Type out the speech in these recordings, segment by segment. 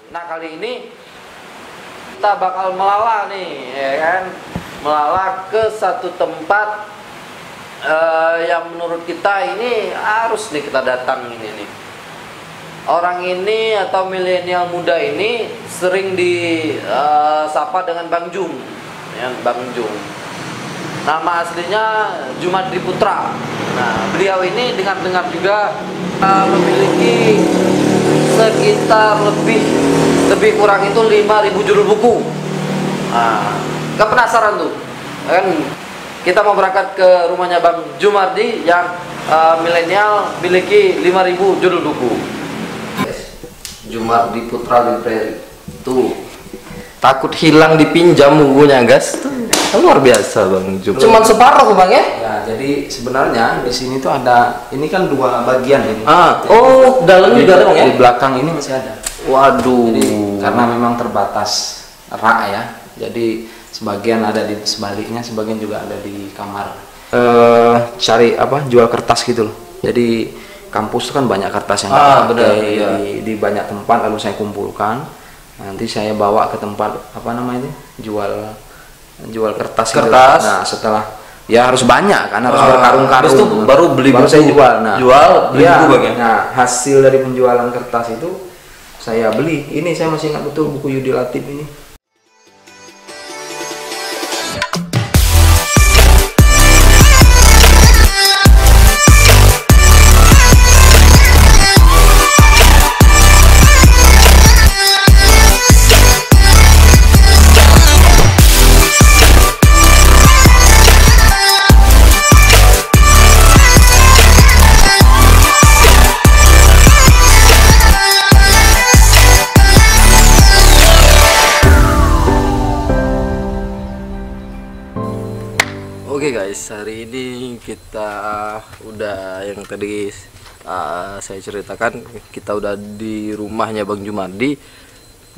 Nah, kali ini kita bakal melala nih, ya kan? Melala ke satu tempat yang menurut kita ini harus nih kita datang ini nih. Orang ini atau milenial muda ini sering disapa dengan Bang Jum, ya, Bang Jum. Nama aslinya Jumadri Putra. Nah, beliau ini dengar-dengar juga memiliki sekitar lebih kurang itu 5.000 judul buku. Nah, gak penasaran tuh, kan? Kita mau berangkat ke rumahnya Bang Jumadri yang milenial miliki 5.000 judul buku. Jumadri Putra Library tuh takut hilang dipinjam bukunya, guys. Luar biasa Bang Jum. Cuman separuh Bang ya? Ya, jadi sebenarnya di sini tuh ada, ini kan dua bagian ini. Oh, dalamnya juga ada Bang ya? Di belakang ini masih ada. Waduh. Jadi karena memang terbatas rak ya. Jadi sebagian ada di sebaliknya, sebagian juga ada di kamar. Cari apa? Jual kertas gitu loh. Jadi kampus kan banyak kertas yang di banyak tempat, lalu saya kumpulkan. Nanti saya bawa ke tempat apa namanya itu? Jual kertas. Gitu. Nah, setelah ya harus banyak kan, harus berkarung-karung. Itu baru beli buku. Saya jual. Nah, beli buku Bang ya. Nah, hasil dari penjualan kertas itu saya beli. Ini saya masih ingat betul buku Yudi Latif ini. Oke guys, hari ini kita udah yang tadi saya ceritakan, kita udah di rumahnya Bang Jumadri.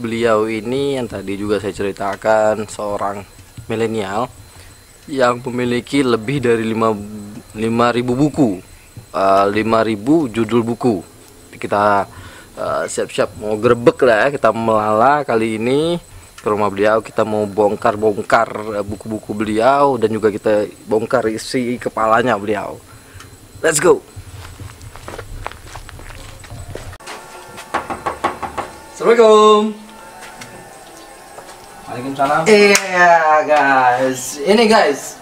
Beliau ini yang tadi juga saya ceritakan seorang milenial yang memiliki lebih dari 5.000 buku, 5.000 judul buku. Kita siap-siap mau grebek lah ya, kita melala kali ini ke rumah beliau. Kita mau bongkar-bongkar buku-buku beliau dan juga kita bongkar isi kepalanya beliau. Let's go. Assalamualaikum. Waalaikumsalam. Iya guys, ini guys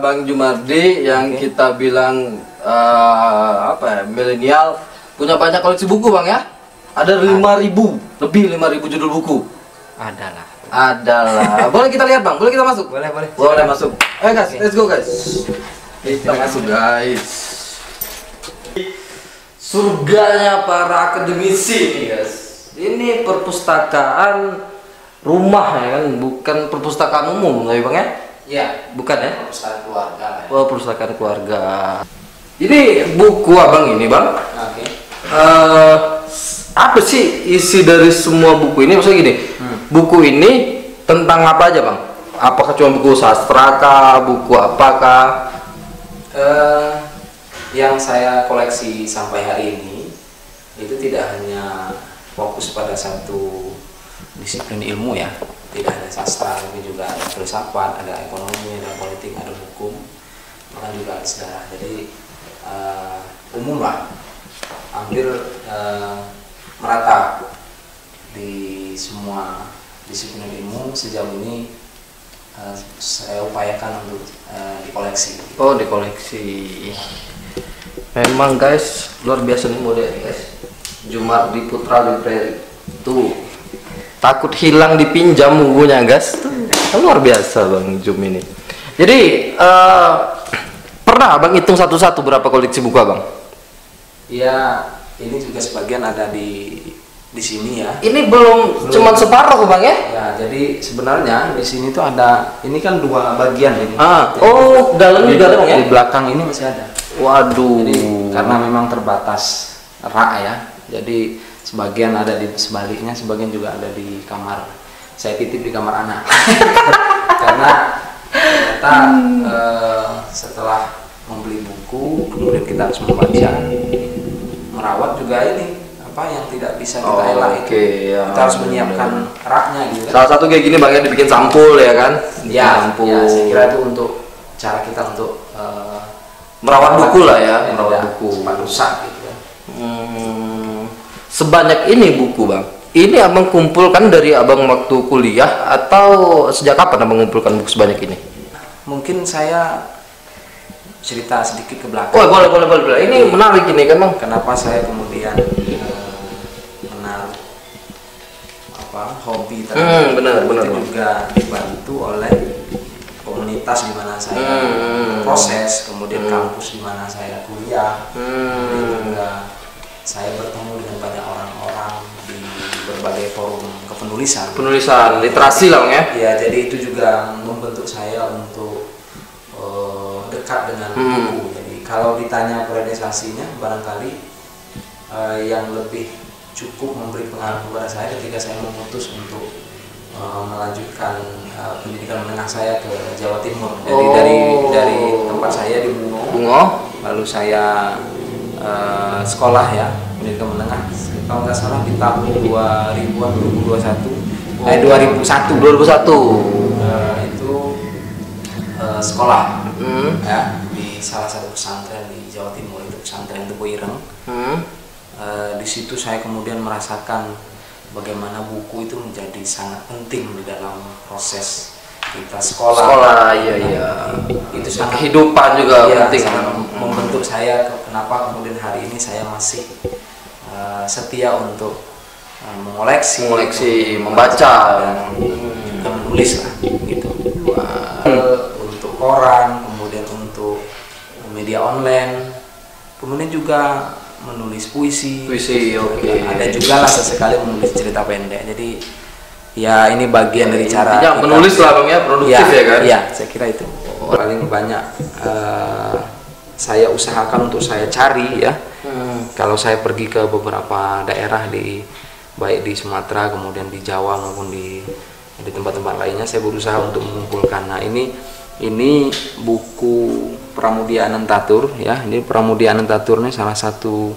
Bang Jumadri yang kita bilang apa ya, milenial, punya banyak koleksi buku Bang ya. Ada 5.000, lebih 5.000 judul buku. Adalah. Boleh kita lihat Bang? Boleh kita masuk? Boleh. Boleh masuk. Ayo guys, let's go guys. Kita masuk guys. Surganya para akademisi nih guys. Ini perpustakaan rumah ya kan, bukan perpustakaan umum tapi Bang ya? Iya, Bukan ya? perpustakaan keluarga. Oh, perpustakaan keluarga. Ini buku Abang ini Bang. Oke. Apa sih isi dari semua buku ini? Maksudnya gini, buku ini tentang apa aja Bang? Apakah cuma buku sastra kah, buku apakah? Yang saya koleksi sampai hari ini itu tidak hanya fokus pada satu disiplin ilmu ya, tidak hanya sastra, tapi juga ada filsafat, ada ekonomi, ada politik, ada hukum, bahkan juga ada sejarah. Jadi umum lah, hampir merata di semua disiplin ilmu sejauh ini saya upayakan untuk dikoleksi. Oh, dikoleksi. Memang guys, luar biasa nih model guys. Jumadri Putra Library tuh takut hilang dipinjam bukunya guys. Luar biasa Bang Jum ini. Jadi pernah Abang hitung satu-satu berapa koleksi buku Abang? Ya, ini juga sebagian ada di sini ya. Ini belum cuma separuh Bang ya? Ya, jadi sebenarnya di sini tuh ada, ini kan dua bagian ini. Oh, dalamnya juga ada Bang ya? Di belakang ini masih ada. Waduh. Jadi karena memang terbatas rak ya. Jadi sebagian ada di sebaliknya, sebagian juga ada di kamar. Saya titip di kamar anak. Karena ternyata setelah membeli buku, kemudian kita harus membaca, merawat juga ini apa yang tidak bisa kita elak itu. Ya, Kita harus menyiapkan raknya gitu kan. Salah satu kayak gini Bang ya, dibikin sampul ya kan? Ya, sampul. ya, saya kira itu untuk cara kita untuk merawat buku lah ya, merawat buku. Cepat rusak gitu kan. Sebanyak ini buku Bang. Ini abang kumpulkan dari abang waktu kuliah atau sejak kapan abang mengumpulkan buku sebanyak ini? Mungkin saya cerita sedikit ke belakang. Oh boleh. Ini menarik ini kan Bang. Kenapa saya kemudian menaruh hobi tadi? Benar. Itu juga dibantu oleh komunitas di mana saya proses, kemudian kampus di mana saya kuliah. Kemudian juga saya bertemu dengan banyak orang-orang di berbagai forum kepenulisan. Penulisan, literasi lah Bang ya. Ya, jadi itu juga membentuk saya untuk dekat dengan buku. Jadi kalau ditanya periodisasinya, barangkali yang lebih cukup memberi pengaruh kepada saya ketika saya memutus untuk melanjutkan pendidikan menengah saya ke Jawa Timur. Jadi dari tempat saya di Bungo, lalu saya sekolah ya pendidikan menengah. Kalau nggak salah di tahun 2001 itu sekolah ya di salah satu pesantren di Jawa Timur, itu pesantren Tebu Ireng. Di situ saya kemudian merasakan bagaimana buku itu menjadi sangat penting di dalam proses kita sekolah. Iya. Itu sangat kehidupan juga penting. Sangat membentuk saya. Kenapa kemudian hari ini saya masih setia untuk mengoleksi, membaca, dan juga menulis lah gitu. Untuk koran, kemudian untuk media online, kemudian juga menulis puisi. Ada juga lah sesekali menulis cerita pendek. Jadi ya ini bagian dari cara kita menulis lah Bang ya, produktif ya kan? Iya, saya kira itu paling banyak saya usahakan untuk saya cari ya. Kalau saya pergi ke beberapa daerah baik di Sumatera, kemudian di Jawa maupun di tempat-tempat lainnya, saya berusaha untuk mengumpulkan. Nah, ini buku Pramudia Anantatur ya. Ini Pramudia Anantatur ini salah satu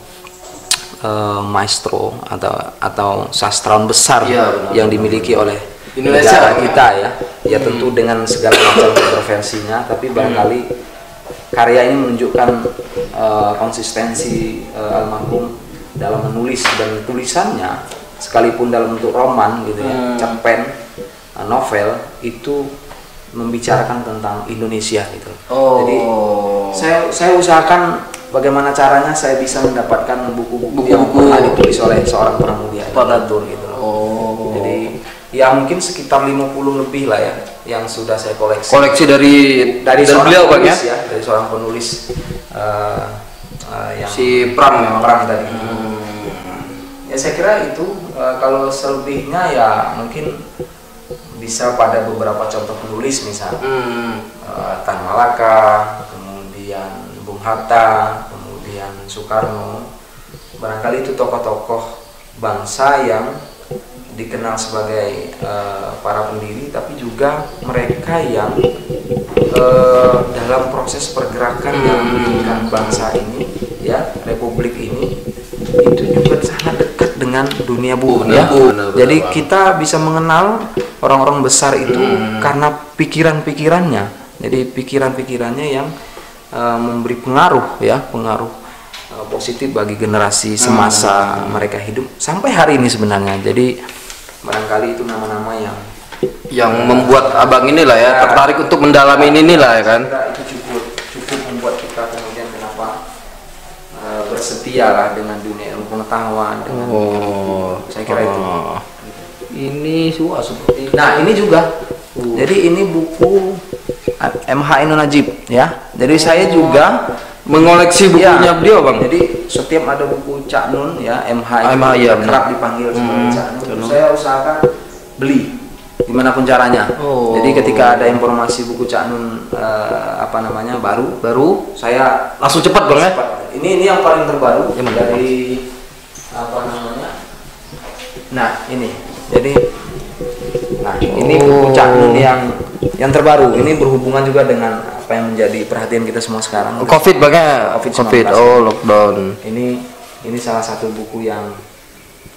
maestro atau sastrawan besar yang dimiliki oleh Indonesia kita ya. Ya tentu dengan segala macam kontroversinya, tapi barangkali karya ini menunjukkan konsistensi almarhum dalam menulis, dan tulisannya sekalipun dalam bentuk roman gitu ya, cerpen, novel, itu membicarakan tentang Indonesia gitu. Jadi saya usahakan bagaimana caranya saya bisa mendapatkan buku-buku yang pernah ditulis oleh seorang Pramudia Anantatur gitu. Jadi ya mungkin sekitar 50 lebih lah ya yang sudah saya koleksi. Koleksi dari beliau Bang ya? Dari seorang penulis yang si Pram tadi. Ya saya kira itu kalau selebihnya ya mungkin bisa pada beberapa contoh penulis misalnya Tan Malaka, kemudian Bung Hatta, kemudian Soekarno. Barangkali itu tokoh-tokoh bangsa yang dikenal sebagai para pendiri, tapi juga mereka yang dalam proses pergerakan yang mendirikan bangsa ini ya, republik ini, itu juga sangat dekat dengan dunia buku ya. Jadi kita bisa mengenal orang-orang besar itu karena pikiran-pikirannya. Jadi pikiran-pikirannya yang memberi pengaruh positif bagi generasi semasa mereka hidup sampai hari ini sebenarnya. Jadi barangkali itu nama-nama yang membuat abang inilah ya tertarik untuk mendalami ini lah ya kan. Itu cukup membuat kita kemudian kenapa bersetia lah dengan dunia ilmu pengetahuan dengan saya kira itu. Ini seperti nah ini juga jadi ini buku MH Ainun Najib ya. Jadi saya juga mengoleksi bukunya beliau Bang. Jadi setiap ada buku Cak Nun ya, MH ya, kerap dipanggil sebagai Cak Nun, saya usahakan beli dimanapun caranya. Jadi ketika ada informasi buku Cak Nun baru saya langsung cepat Bang ya. Ini yang paling terbaru dari nah ini. Jadi ini buku Cak Nun yang terbaru. Ini berhubungan juga dengan apa yang menjadi perhatian kita semua sekarang. Covid Bang ya. Covid. -19. Lockdown. Ini salah satu buku yang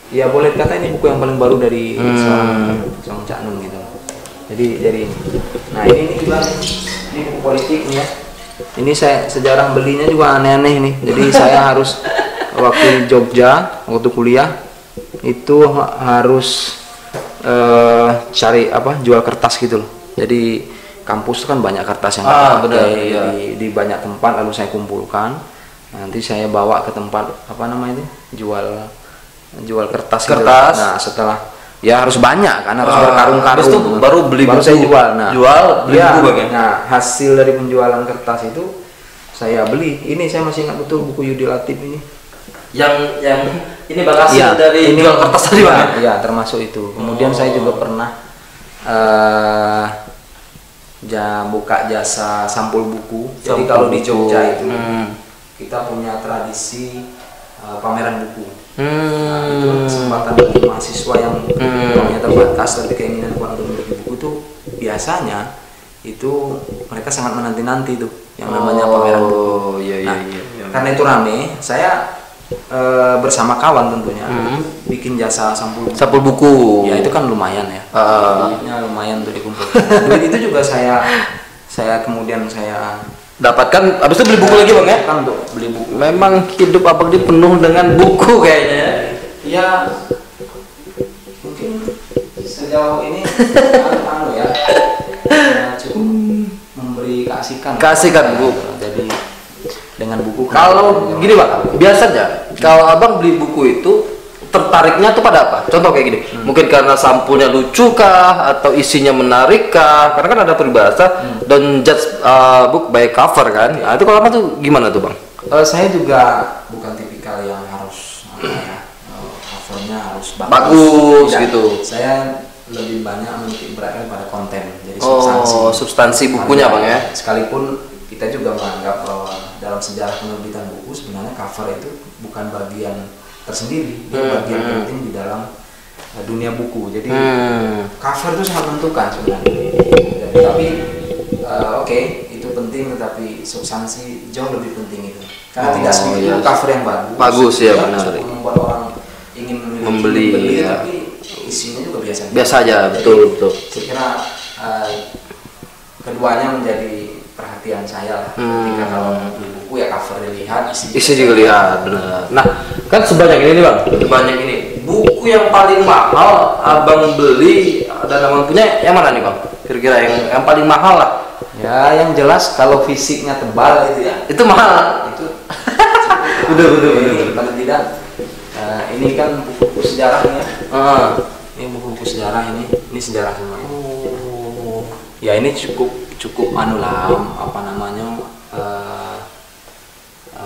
ya boleh kata ini buku yang paling baru dari seorang Cak Nun gitu. Jadi ini. Nah ini juga ini buku politik nih ya. Ini saya sejarah belinya juga aneh-aneh nih. Jadi saya harus waktu di Jogja waktu kuliah itu harus cari jual kertas gitu loh. Jadi kampus itu kan banyak kertas yang benar, iya. di banyak tempat, lalu saya kumpulkan. Nanti saya bawa ke tempat jual kertas. Gitu. Nah setelah ya harus banyak kan, harus berkarung-karung. Itu baru beli baru buku. saya jual. Nah, beli buku Bang ya. Nah hasil dari penjualan kertas itu saya beli. Ini saya masih ingat betul buku Yudi Latif ini. Yang ini Bang hasil dari ini jual kertas tadi Bang. Iya termasuk itu. Kemudian saya juga pernah buka jasa sampul buku. Jadi kalau di Jogja itu kita punya tradisi pameran buku. Nah, itu kesempatan bagi mahasiswa yang uangnya terbatas tapi keinginan kuat untuk membeli buku itu biasanya itu mereka sangat menanti-nanti tuh yang namanya pameran buku. Iya. Karena itu rame, saya bersama kawan tentunya bikin jasa sampul buku. Ya itu kan lumayan ya. Duitnya lumayan untuk dikumpulkan. Duit itu juga saya kemudian saya dapatkan, habis itu beli buku lagi Bang ya? kan untuk beli buku. Memang hidup Abang ini penuh dengan buku kayaknya. Ya mungkin sejauh ini cukup memberi keasikan Bu. Jadi dengan buku Kalau gini Bang, biasanya kalau Abang beli buku itu tertariknya tuh pada apa? Contoh kayak gini, mungkin karena sampulnya lucu kah, atau isinya menarik kah? Karena kan ada peribahasa don't judge book by cover kan. Nah, itu kalau Abang tuh gimana tuh Bang? saya juga bukan tipikal yang harus covernya harus bagus Tidak. gitu. Saya lebih banyak menitik beratkan pada konten, jadi substansi bukunya Bang ya. Sekalipun kita juga menganggap bahwa dalam sejarah penerbitan buku sebenarnya cover itu bukan bagian tersendiri, dia bagian penting di dalam dunia buku. Jadi cover itu sangat menentukan sebenarnya. Tapi oke, itu penting, tetapi substansi jauh lebih penting itu. Karena tidak sedikit cover yang bagus ya benar. Membuat orang ingin membeli ya. Tapi isinya juga biasa. Biasa aja, betul. Saya kira keduanya menjadi perhatian saya ketika kalau beli buku ya cover dilihat, isi juga lihat, benar. Nah, kan sebanyak ini nih Bang, sebanyak ini. Buku yang paling mahal Abang beli dan Abang punya yang mana nih Bang? Kira-kira yang paling mahal lah. Ya, yang jelas kalau fisiknya tebal itu ya. Itu mahal. Itu Bener. Paling tidak ini kan buku-buku sejarahnya. Ini buku-buku sejarah ini sejarah semua. Ya ini cukup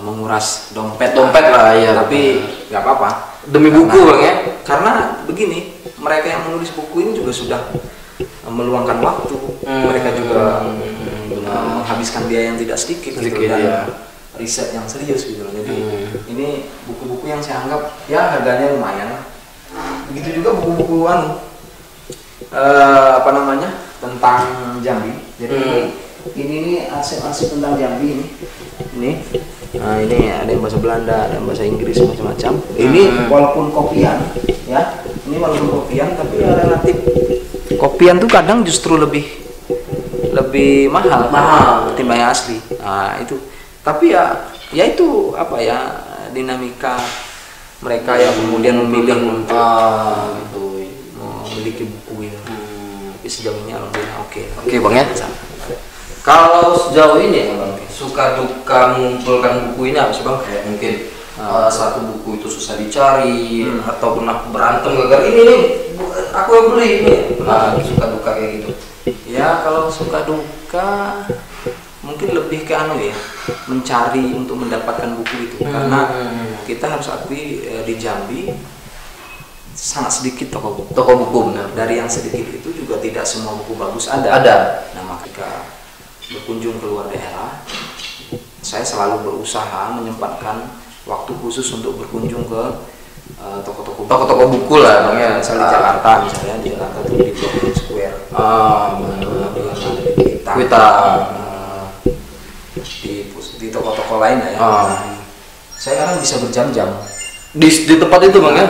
menguras dompet lah ya. Tapi nggak apa-apa Demi buku Bang ya. Karena begini, mereka yang menulis buku ini juga sudah meluangkan waktu. Mereka juga menghabiskan biaya yang tidak sedikit gitu, dan riset yang serius gitu loh. Jadi ini buku-buku yang saya anggap ya harganya lumayan. Begitu juga buku-buku tentang Jambi. Jadi ini arsip tentang Jambi ini. Nah ini ada yang bahasa Belanda, ada yang bahasa Inggris macam-macam. Ini walaupun kopian ya, tapi ya relatif kopian tuh kadang justru lebih mahal ketimbang yang asli. Nah itu, tapi ya itu dinamika mereka yang kemudian memilih untuk memiliki buku ini. Tapi sejauh ini alhamdulillah oke Bang ya. Kalau sejauh ini ya Bang, suka duka mengumpulkan buku ini apa sih Bang? Kayak mungkin satu buku itu susah dicari atau pernah berantem gara-gara ini nih aku yang beli ini. Suka duka kayak gitu. Ya kalau suka duka mungkin lebih ke mencari untuk mendapatkan buku itu. Karena kita harus akui di Jambi sangat sedikit toko buku. Benar. Dari yang sedikit itu juga tidak semua buku bagus ada. Nah maka berkunjung ke luar daerah, saya selalu berusaha menyempatkan waktu khusus untuk berkunjung ke toko-toko buku lah Bang ya. Misalnya di Jakarta itu di Blok Square, di toko-toko lain lah ya. Saya kadang bisa berjam-jam di tempat itu bang ya?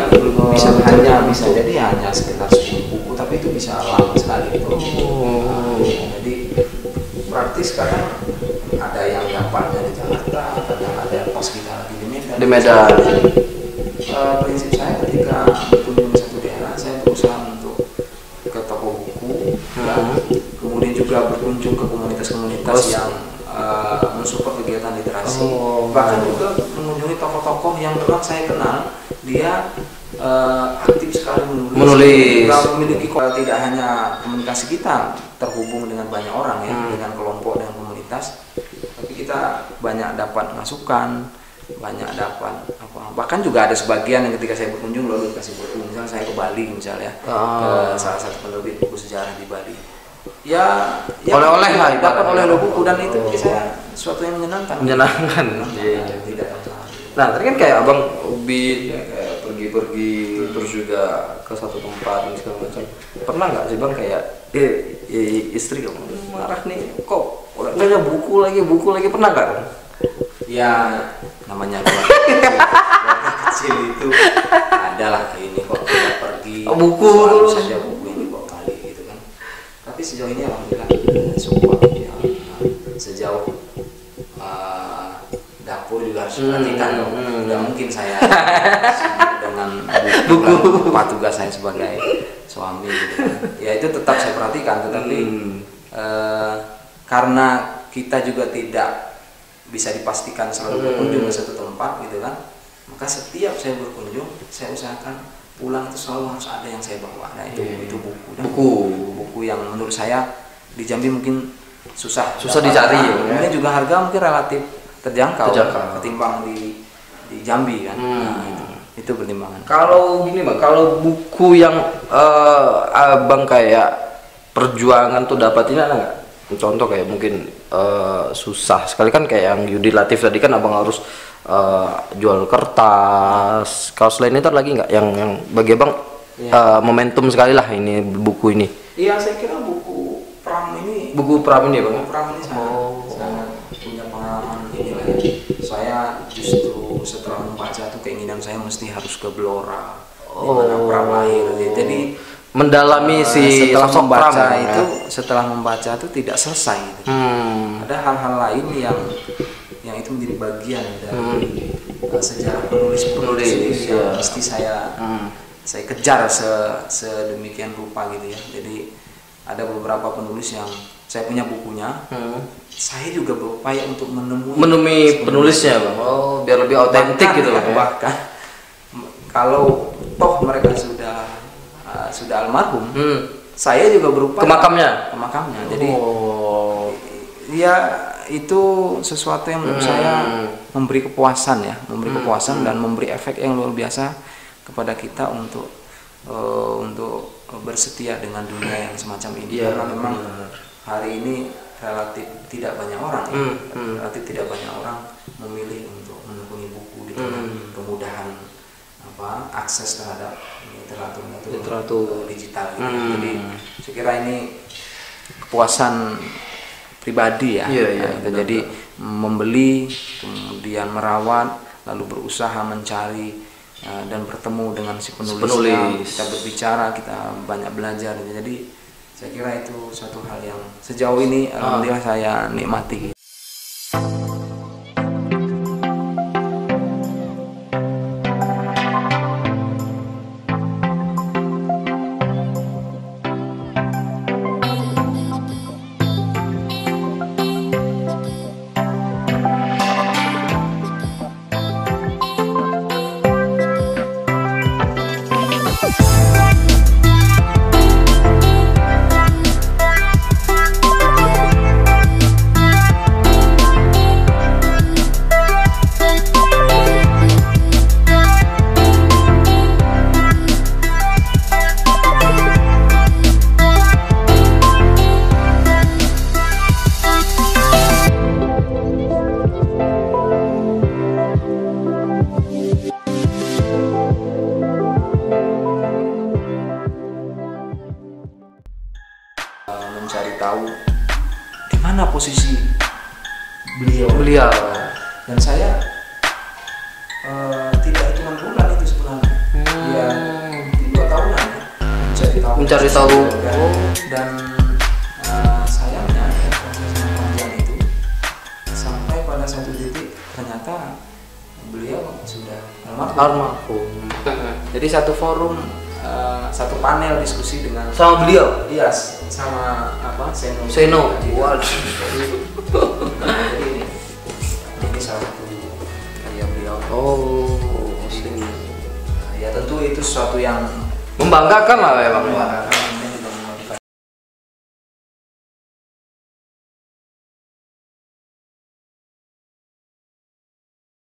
Bisa jadi hanya sekitar 10 buku, tapi itu bisa lama sekali itu. Jadi berarti sekarang ada yang dapat dari Jakarta, kadang ada yang pas kita lagi di Medan. Di Medan. Prinsip saya ketika berkunjung satu daerah, saya berusaha untuk ke toko buku, kemudian juga berkunjung ke komunitas-komunitas yang mensupport kegiatan literasi. Bahkan juga mengunjungi tokoh-tokoh yang memang saya kenal, dia aktif sekali menulis. Kita memiliki tidak hanya komunikasi kita terhubung dengan banyak orang ya, dengan kelompok dan komunitas, tapi kita banyak dapat masukan, banyak dapat bahkan juga ada sebagian yang ketika saya berkunjung lalu dikasih buku, misalnya saya ke Bali misalnya, ke salah satu penerbit buku sejarah di Bali, ya oleh-oleh lah, dapat oleh-oleh buku, dan itu bagi saya sesuatu yang menyenangkan. Tidak. Nah tadi kan kayak abang hobi kayak pergi-pergi terus juga ke satu tempat dan segala macam. Pernah nggak sih bang kayak istri kamu marah nih, kok orangnya buku lagi pernah nggak? Ya namanya keluarga kecil itu adalah ini kok tidak pergi buku selalu saja buku ini kok kali gitu kan. Tapi sejauh ini alhamdulillah support ya, sejauh dapur juga harus perhatikan dong. Tidak mungkin saya sibuk dengan buku apa tugas saya sebagai suami gitu kan. Ya itu tetap saya perhatikan, tetapi karena kita juga tidak bisa dipastikan selalu berkunjung ke satu tempat gitu kan, maka setiap saya berkunjung saya usahakan pulang itu selalu harus ada yang saya bawa. Nah itu buku yang menurut saya di Jambi mungkin susah dicari ya. Kemudian juga harga mungkin relatif terjangkau. Ketimbang di Jambi kan. Nah, itu pertimbangan. Kalau gini bang, kalau buku yang abang kayak perjuangan tuh dapat ini ada nggak? Contoh kayak mungkin susah sekali kan kayak yang Yudi Latif tadi kan abang harus jual kertas. Kalau selain itu lagi nggak yang bagi abang momentum sekali lah ini buku ini? Iya, saya kira buku Pram ini. Buku Pram ini bang? Buku Pram ini sangat punya pengalaman ini lah. Saya justru setelah membaca tuh keinginan saya mesti harus ke Blora, di mana Pram lahir. Jadi mendalami si setelah sosok membaca Pram, itu setelah membaca itu tidak selesai gitu. Ada hal-hal lain yang itu menjadi bagian dari sejarah penulis yang mesti saya kejar sedemikian rupa gitu ya. Jadi ada beberapa penulis yang saya punya bukunya, saya juga berupaya untuk menemui penulisnya bang. Biar lebih otentik gitu ya. Bahkan kalau toh mereka sudah almarhum, saya juga berupaya ke makamnya. Jadi ya itu sesuatu yang menurut saya memberi kepuasan ya, kepuasan dan memberi efek yang luar biasa kepada kita untuk bersetia dengan dunia yang semacam ini. Karena memang hari ini relatif tidak banyak orang memilih untuk menekuni buku dengan kemudahan akses terhadap literatur digital gitu. Jadi saya kira ini kepuasan pribadi ya. Jadi membeli, kemudian merawat, lalu berusaha mencari dan bertemu dengan si penulisnya. Kita berbicara, kita banyak belajar. Jadi saya kira itu suatu hal yang sejauh ini alhamdulillah saya nikmati. Mencari tahu di mana posisi beliau. Dan saya tidak hitungan bulan mencari tahu. Dan sayangnya ya, proses yang panjang itu sampai pada satu titik ternyata beliau sudah Almarhum. jadi satu forum, satu panel diskusi dengan Sama beliau. iya sama apa Seno. Waduh. Jadi ini salah satu karya beliau. Oh, Ya tentu itu sesuatu yang membanggakan lah ya bang. membanggakan